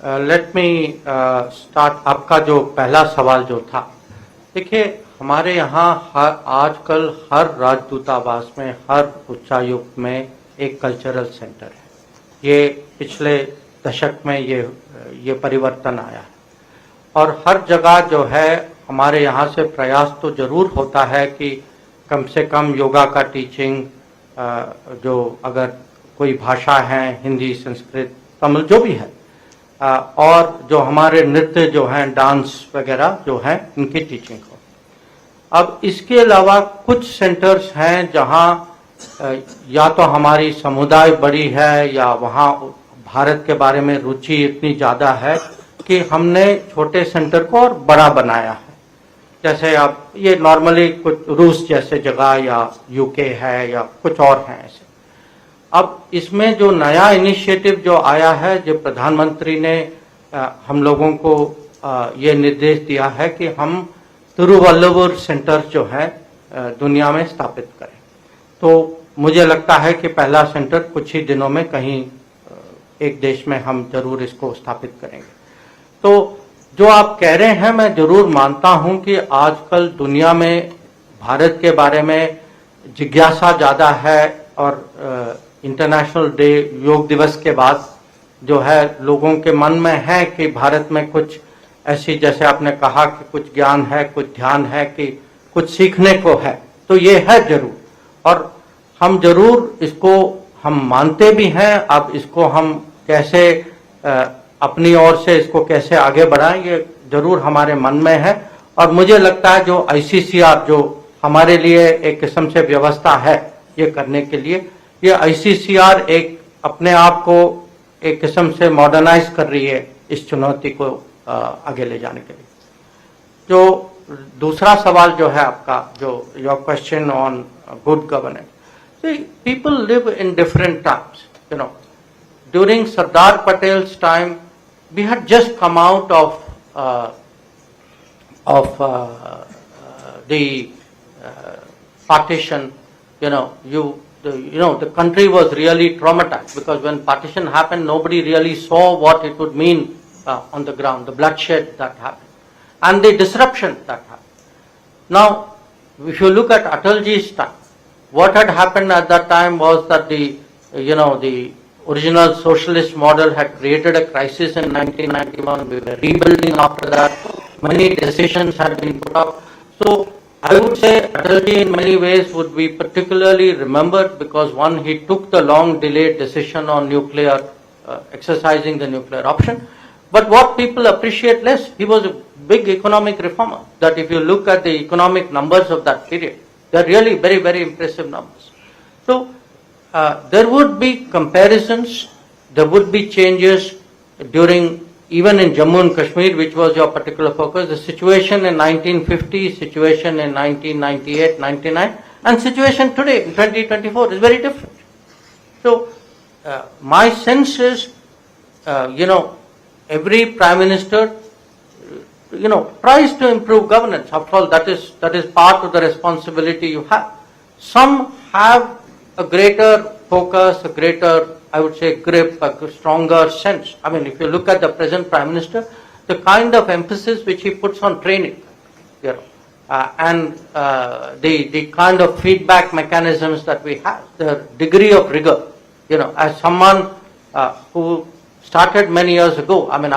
Let me start. आपका जो पहला सवाल जो था, देखिए हमारे यहाँ आजकल हर राजदूतावास में, हर उच्चायुक्त में एक कल्चरल सेंटर है। ये पिछले दशक में ये परिवर्तन आया है और हर जगह जो है हमारे यहाँ से प्रयास तो जरूर होता है कि कम से कम योगा का टीचिंग, जो अगर कोई भाषा है, हिंदी, संस्कृत, तमिल, जो भी है, और जो हमारे नृत्य जो हैं, डांस वगैरह जो हैं, इनकी टीचिंग हो। अब इसके अलावा कुछ सेंटर्स हैं जहां या तो हमारी समुदाय बड़ी है या वहां भारत के बारे में रुचि इतनी ज़्यादा है कि हमने छोटे सेंटर को और बड़ा बनाया है। जैसे आप ये नॉर्मली कुछ रूस जैसे जगह या यूके है या कुछ और हैं ऐसे। अब इसमें जो नया इनिशिएटिव जो आया है, जो प्रधानमंत्री ने हम लोगों को ये निर्देश दिया है कि हम तिरुवल्लुवर सेंटर जो है दुनिया में स्थापित करें। तो मुझे लगता है कि पहला सेंटर कुछ ही दिनों में कहीं एक देश में हम जरूर इसको स्थापित करेंगे। तो जो आप कह रहे हैं, मैं जरूर मानता हूं कि आजकल दुनिया में भारत के बारे में जिज्ञासा ज़्यादा है और इंटरनेशनल डे, योग दिवस के बाद जो है लोगों के मन में है कि भारत में कुछ ऐसी, जैसे आपने कहा कि कुछ ज्ञान है, कुछ ध्यान है, कि कुछ सीखने को है। तो ये है जरूर, और हम जरूर इसको हम मानते भी हैं। अब इसको हम कैसे अपनी ओर से इसको कैसे आगे बढ़ाएं, ये जरूर हमारे मन में है। और मुझे लगता है जो आईसीसीआर जो हमारे लिए एक किस्म से व्यवस्था है ये करने के लिए, ये आईसीसीआर एक अपने आप को एक किस्म से मॉडर्नाइज कर रही है इस चुनौती को आगे ले जाने के लिए। जो दूसरा सवाल जो है आपका, जो your question on good governance, people live in different times, you know. During Sardar Patel's time, we had just come out of the partition. The country was really traumatized because when partition happened, nobody really saw what it would mean on the ground, the bloodshed that happened, and the disruption that happened. Now, if you look at Atalji's time, what had happened at that time was that the original socialist model had created a crisis in 1991. We were rebuilding after that. Many decisions had been put up. So I would say Atalji in many ways would be particularly remembered because one, he took the long delayed decision on nuclear, exercising the nuclear option. But what people appreciate less, he was a big economic reformer. That if you look at the economic numbers of that period, they are really very, very impressive numbers. So there would be comparisons, there would be changes during, even in Jammu and Kashmir, which was your particular focus, the situation in 1950, situation in 1998, 99, and situation today in 2024 is very different. So my sense is, every Prime Minister, tries to improve governance. After all, that is part of the responsibility you have. Some have a greater focus, a greater, I would say, grip, a stronger sense. I mean, if you look at the present Prime Minister, the kind of emphasis which he puts on training, and the kind of feedback mechanisms that we have, the degree of rigor, as someone who started many years ago, I mean,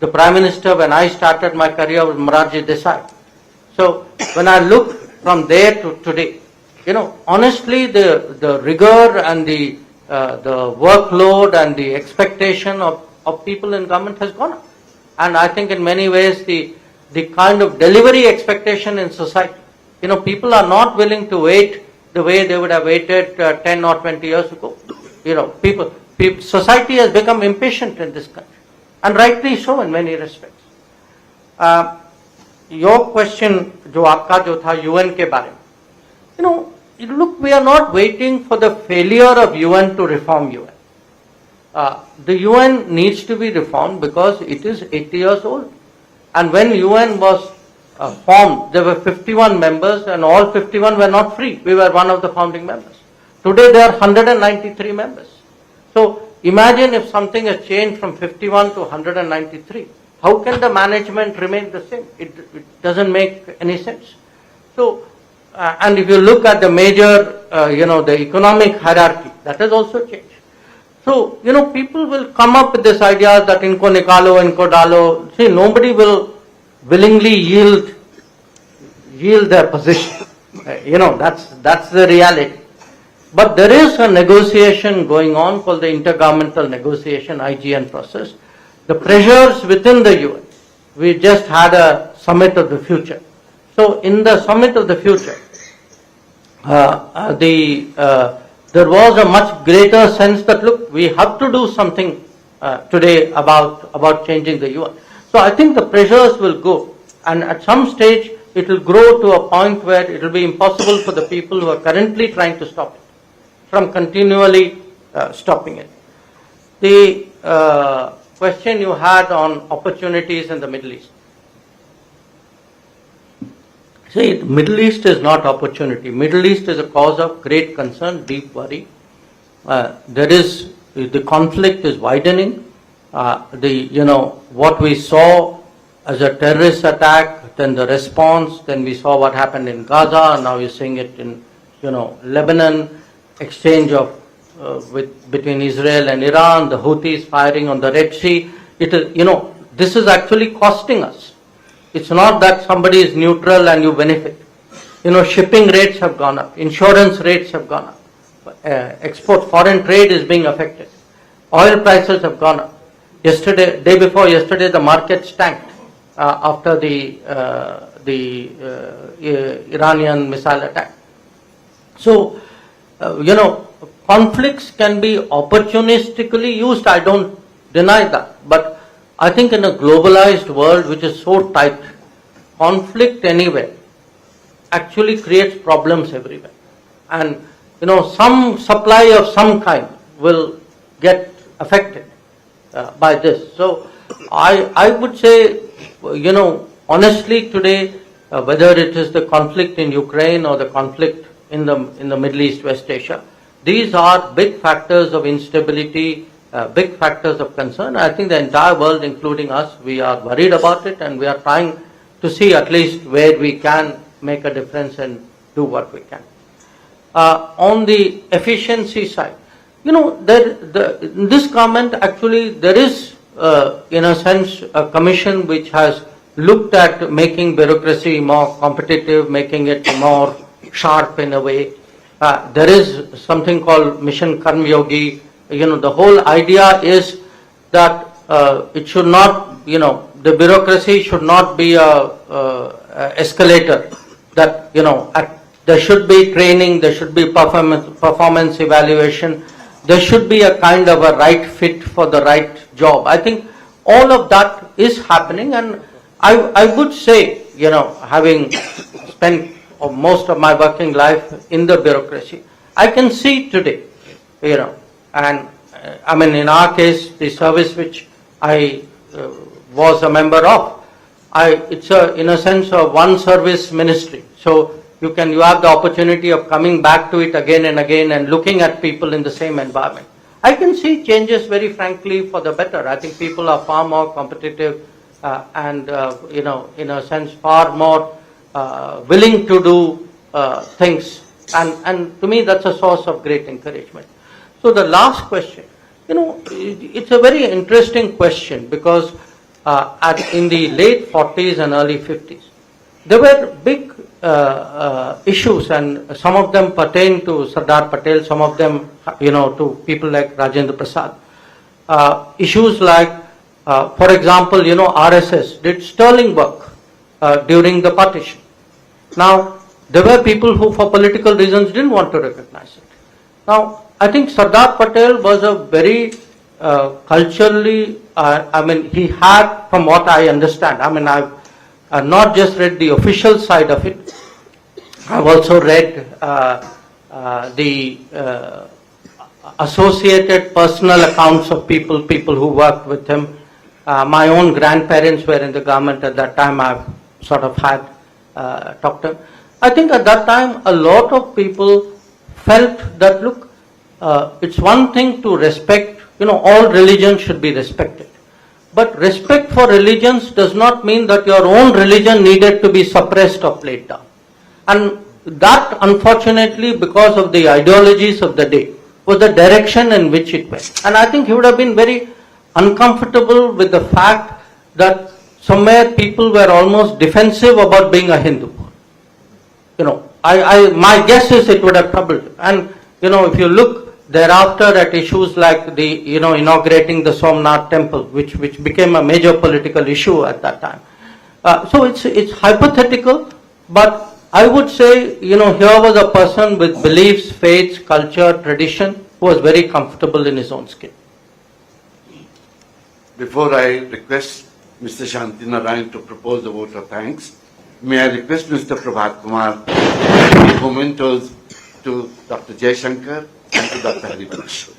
the Prime Minister when I started my career was Morarji Desai. So when I look from there to today, honestly, the rigor and the workload and the expectation of people in government has gone up. And I think in many ways the kind of delivery expectation in society, people are not willing to wait the way they would have waited 10 or 20 years ago. Society has become impatient in this country, and rightly so in many respects. Your question, जो आपका जो था UN के बारे में, look, we are not waiting for the failure of UN to reform UN. The UN needs to be reformed because it is 80 years old. And when UN was formed, there were 51 members and all 51 were not free. We were one of the founding members. Today there are 193 members. So imagine if something has changed from 51 to 193. How can the management remain the same? It doesn't make any sense. So, and if you look at the major, the economic hierarchy, that has also changed. So, people will come up with this idea that inko nikalo, inko dalo. See, nobody will willingly yield their position. That's the reality. But there is a negotiation going on called the Intergovernmental Negotiation, IGN process. The pressures within the UN. We just had a summit of the future. So in the summit of the future, there was a much greater sense that, look, we have to do something today about changing the UN. So I think the pressures will go, and at some stage it will grow to a point where it will be impossible for the people who are currently trying to stop it from continually stopping it. The question you had on opportunities in the Middle East. See, the Middle East is not opportunity. Middle East is a cause of great concern, deep worry. The conflict is widening. What we saw as a terrorist attack, then the response, then we saw what happened in Gaza, now you're seeing it in, Lebanon, exchange of between Israel and Iran, the Houthis firing on the Red Sea. This is actually costing us. It's not that somebody is neutral and you benefit. Shipping rates have gone up, insurance rates have gone up, foreign trade is being affected, oil prices have gone up. Day before yesterday, the markets tanked after the Iranian missile attack. So, conflicts can be opportunistically used. I don't deny that, but I think in a globalized world which is so tight, conflict anywhere actually creates problems everywhere. And, some supply of some kind will get affected by this. So, I would say, honestly today, whether it is the conflict in Ukraine or the conflict in the Middle East, West Asia, these are big factors of instability, big factors of concern. I think the entire world, including us, we are worried about it, and we are trying to see at least where we can make a difference and do what we can. On the efficiency side, in this government actually there is, in a sense, a commission which has looked at making bureaucracy more competitive, making it more sharp in a way. There is something called Mission Karmyogi. The whole idea is that it should not, the bureaucracy should not be a escalator. That, there should be training, there should be performance evaluation, there should be a kind of a right fit for the right job. I think all of that is happening, and I would say, having spent most of my working life in the bureaucracy, I can see today, and in our case, the service which I was a member of, it's in a sense a one service ministry. So you have the opportunity of coming back to it again and again and looking at people in the same environment. I can see changes very frankly for the better. I think people are far more competitive and in a sense far more willing to do things, and to me that's a source of great encouragement. So the last question, it's a very interesting question because in the late 40s and early 50s, there were big issues, and some of them pertain to Sardar Patel, some of them, to people like Rajendra Prasad. Issues like, for example, RSS did sterling work during the partition. Now, there were people who, for political reasons, didn't want to recognize it. Now, I think Sardar Patel was a very culturally, he had, from what I understand, I've not just read the official side of it, I've also read the associated personal accounts of people who worked with him. My own grandparents were in the government at that time. I've sort of had talked to him. I think at that time a lot of people felt that, look, it's one thing to respect all religions should be respected. But respect for religions does not mean that your own religion needed to be suppressed or played down. And that, unfortunately, because of the ideologies of the day, was the direction in which it went. And I think he would have been very uncomfortable with the fact that somewhere people were almost defensive about being a Hindu. My guess is it would have troubled him. And, if you look thereafter at issues like the, inaugurating the Somnath temple, which became a major political issue at that time. So it's hypothetical, but I would say, here was a person with beliefs, faiths, culture, tradition, who was very comfortable in his own skin. Before I request Mr. Shanti Narayan to propose the vote of thanks, may I request Mr. Prabhat Kumar to give mementos to Dr. Jaishankar and to Dr. Harivansh.